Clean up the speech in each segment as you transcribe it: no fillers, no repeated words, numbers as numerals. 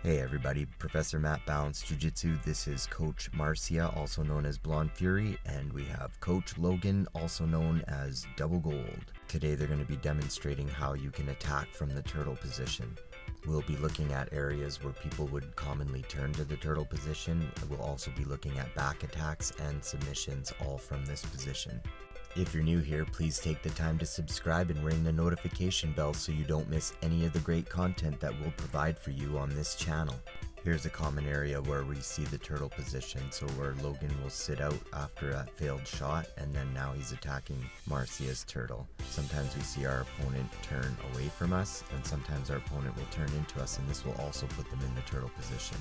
Hey everybody, Professor Matt, Balance Jiu Jitsu. This is Coach Marcia, also known as Blonde Fury, and we have Coach Logan, also known as Double Gold. Today they're going to be demonstrating how you can attack from the turtle position. We'll be looking at areas where people would commonly turn to the turtle position. We'll also be looking at back attacks and submissions, all from this position. If you're new here, please take the time to subscribe and ring the notification bell so you don't miss any of the great content that we'll provide for you on this channel. Here's a common area where we see the turtle position, so where Logan will sit out after a failed shot, and then now he's attacking Marcia's turtle. Sometimes we see our opponent turn away from us, and sometimes our opponent will turn into us, and this will also put them in the turtle position.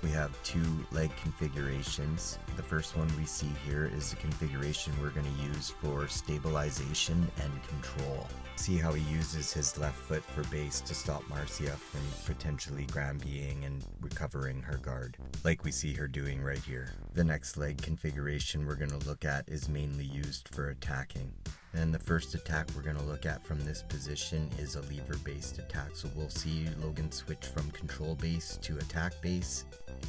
We have two leg configurations. The first one we see here is the configuration we're going to use for stabilization and control. See how he uses his left foot for base to stop Marcia from potentially Granbying and recovering her guard, like we see her doing right here. The next leg configuration we're going to look at is mainly used for attacking. And the first attack we're going to look at from this position is a lever-based attack. So we'll see Logan switch from control base to attack base,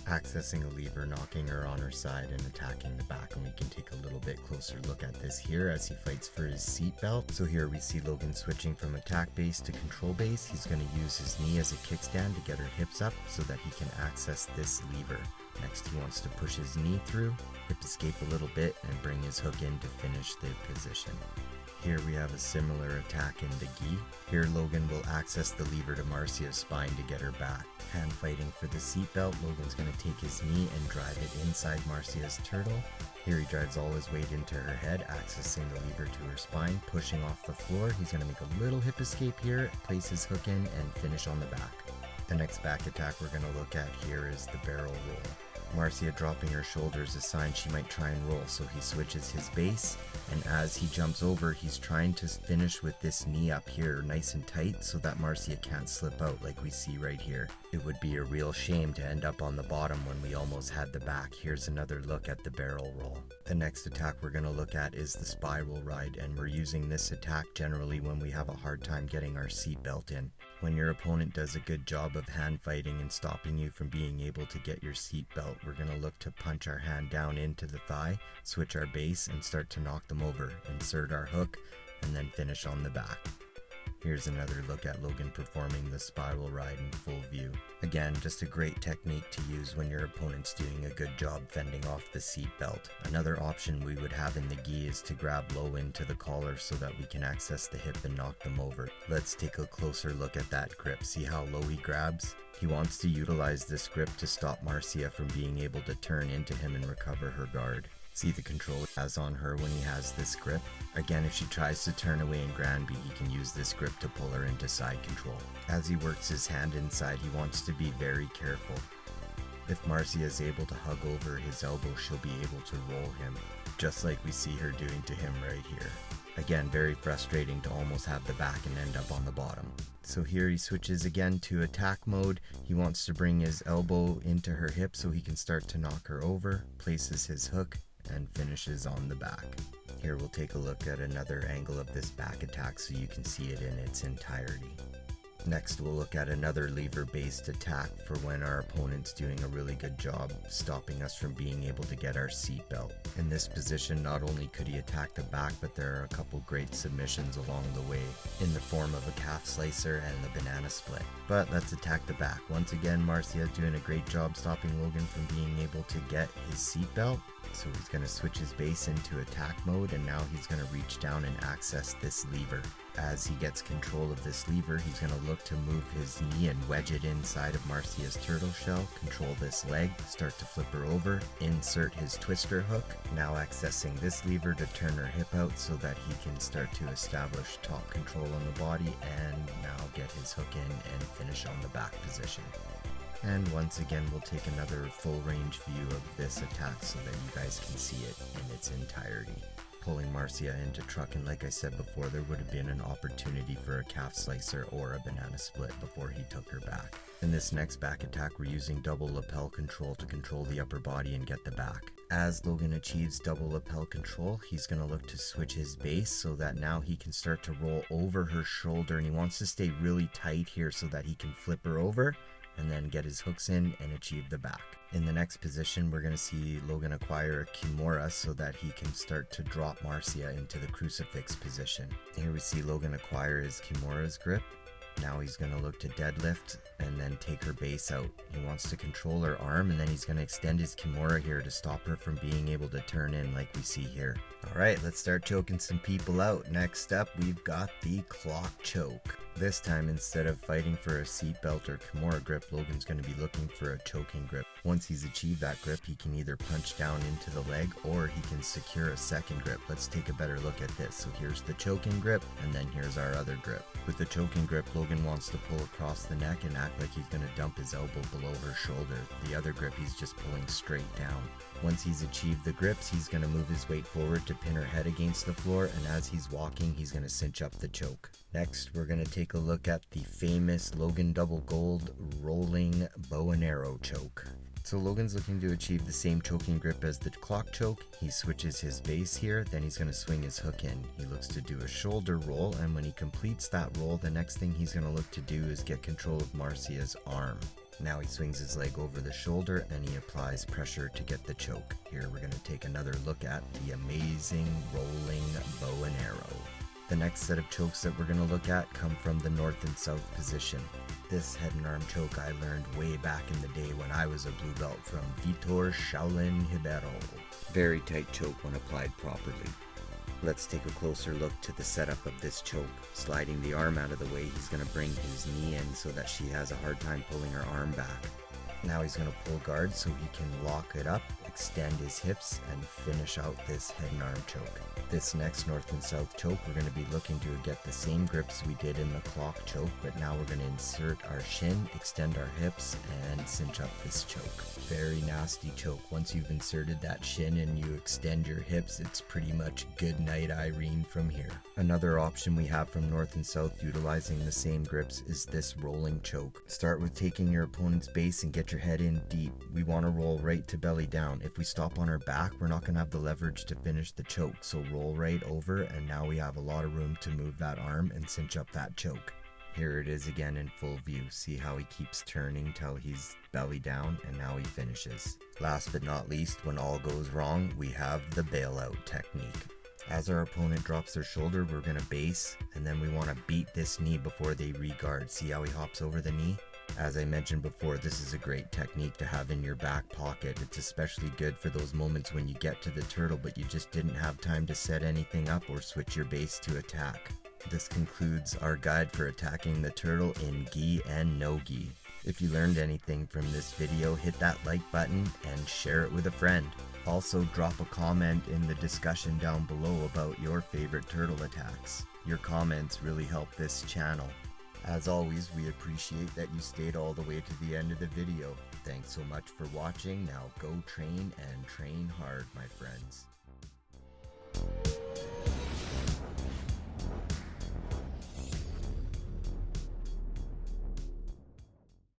accessing a lever, knocking her on her side, and attacking the back. And we can take a little bit closer look at this here as he fights for his seatbelt. So here we see Logan switching from attack base to control base. He's going to use his knee as a kickstand to get her hips up so that he can access this lever. Next, he wants to push his knee through, hip escape a little bit, and bring his hook in to finish the position. Here we have a similar attack in the gi. Here Logan will access the lever to Marcia's spine to get her back. Hand fighting for the seatbelt, Logan's going to take his knee and drive it inside Marcia's turtle. Here he drives all his weight into her head, accessing the lever to her spine, pushing off the floor. He's going to make a little hip escape here, place his hook in, and finish on the back. The next back attack we're going to look at here is the barrel roll. Marcia dropping her shoulders is a sign she might try and roll, so he switches his base, and as he jumps over, he's trying to finish with this knee up here nice and tight so that Marcia can't slip out like we see right here. It would be a real shame to end up on the bottom when we almost had the back. Here's another look at the barrel roll. The next attack we're going to look at is the spiral ride, and we're using this attack generally when we have a hard time getting our seatbelt in. When your opponent does a good job of hand fighting and stopping you from being able to get your seatbelt, we're going to look to punch our hand down into the thigh, switch our base, and start to knock them over, insert our hook, and then finish on the back. Here's another look at Logan performing the spiral ride in full view. Again, just a great technique to use when your opponent's doing a good job fending off the seatbelt. Another option we would have in the gi is to grab low into the collar so that we can access the hip and knock them over. Let's take a closer look at that grip. See how low he grabs? He wants to utilize this grip to stop Marcia from being able to turn into him and recover her guard. See the control he has on her when he has this grip? Again, if she tries to turn away in Granby, he can use this grip to pull her into side control. As he works his hand inside, he wants to be very careful. If Marcia is able to hug over his elbow, she'll be able to roll him, just like we see her doing to him right here. Again, very frustrating to almost have the back and end up on the bottom. So here he switches again to attack mode. He wants to bring his elbow into her hip so he can start to knock her over, places his hook, and finishes on the back. Here we'll take a look at another angle of this back attack so you can see it in its entirety. Next, we'll look at another lever-based attack for when our opponent's doing a really good job stopping us from being able to get our seatbelt. In this position, not only could he attack the back, but there are a couple great submissions along the way in the form of a calf slicer and the banana split. But let's attack the back. Once again, Marcia doing a great job stopping Logan from being able to get his seatbelt. So he's going to switch his base into attack mode, and now he's going to reach down and access this lever. As he gets control of this lever, he's going to look to move his knee and wedge it inside of Marcia's turtle shell, control this leg, start to flip her over, insert his twister hook, now accessing this lever to turn her hip out so that he can start to establish top control on the body, and now get his hook in and finish on the back position. And once again, we'll take another full range view of this attack so that you guys can see it in its entirety. Pulling Marcia into truck, and like I said before, there would have been an opportunity for a calf slicer or a banana split before he took her back. In this next back attack, we're using double lapel control to control the upper body and get the back. As Logan achieves double lapel control, he's going to look to switch his base so that now he can start to roll over her shoulder, and he wants to stay really tight here so that he can flip her over and then get his hooks in and achieve the back. In the next position, we're going to see Logan acquire a Kimura so that he can start to drop Marcia into the crucifix position. Here we see Logan acquire his Kimura's grip. Now he's going to look to deadlift and then take her base out. He wants to control her arm, and then he's going to extend his Kimura here to stop her from being able to turn in like we see here. Alright, let's start choking some people out. Next up, we've got the clock choke. This time, instead of fighting for a seatbelt or Kimura grip, Logan's going to be looking for a choking grip. Once he's achieved that grip, he can either punch down into the leg or he can secure a second grip. Let's take a better look at this. So here's the choking grip, and then here's our other grip. With the choking grip, Logan wants to pull across the neck and act like he's going to dump his elbow below her shoulder. The other grip, he's just pulling straight down. Once he's achieved the grips, he's going to move his weight forward to pin her head against the floor, and as he's walking, he's going to cinch up the choke. Next, we're going to take a look at the famous Logan Double Gold rolling bow and arrow choke. So Logan's looking to achieve the same choking grip as the clock choke. He switches his base here, then he's going to swing his hook in. He looks to do a shoulder roll, and when he completes that roll, the next thing he's going to look to do is get control of Marcia's arm. Now he swings his leg over the shoulder and he applies pressure to get the choke. Here we're going to take another look at the amazing rolling bow and arrow. The next set of chokes that we're going to look at come from the north and south position. This head and arm choke I learned way back in the day when I was a blue belt from Vitor Shaolin Hibero. Very tight choke when applied properly. Let's take a closer look to the setup of this choke. Sliding the arm out of the way, he's going to bring his knee in so that she has a hard time pulling her arm back. Now he's going to pull guard so he can lock it up, extend his hips, and finish out this head and arm choke. This next north and south choke, we're going to be looking to get the same grips we did in the clock choke, but now we're going to insert our shin, extend our hips, and cinch up this choke. Very nasty choke. Once you've inserted that shin and you extend your hips, it's pretty much good night Irene from here. Another option we have from north and south utilizing the same grips is this rolling choke. Start with taking your opponent's base and get your head in deep. We want to roll right to belly down. If we stop on our back, we're not going to have the leverage to finish the choke, so roll right over, and now we have a lot of room to move that arm and cinch up that choke. Here it is again in full view. See how he keeps turning till he's belly down, and now he finishes. Last but not least, when all goes wrong, we have the bailout technique. As our opponent drops their shoulder, we're going to base, and then we want to beat this knee before they re-guard. See how he hops over the knee? As I mentioned before, this is a great technique to have in your back pocket. It's especially good for those moments when you get to the turtle but you just didn't have time to set anything up or switch your base to attack. This concludes our guide for attacking the turtle in gi and no gi. If you learned anything from this video, hit that like button and share it with a friend. Also, drop a comment in the discussion down below about your favorite turtle attacks. Your comments really help this channel. As always, we appreciate that you stayed all the way to the end of the video. Thanks so much for watching. Now go train and train hard, my friends.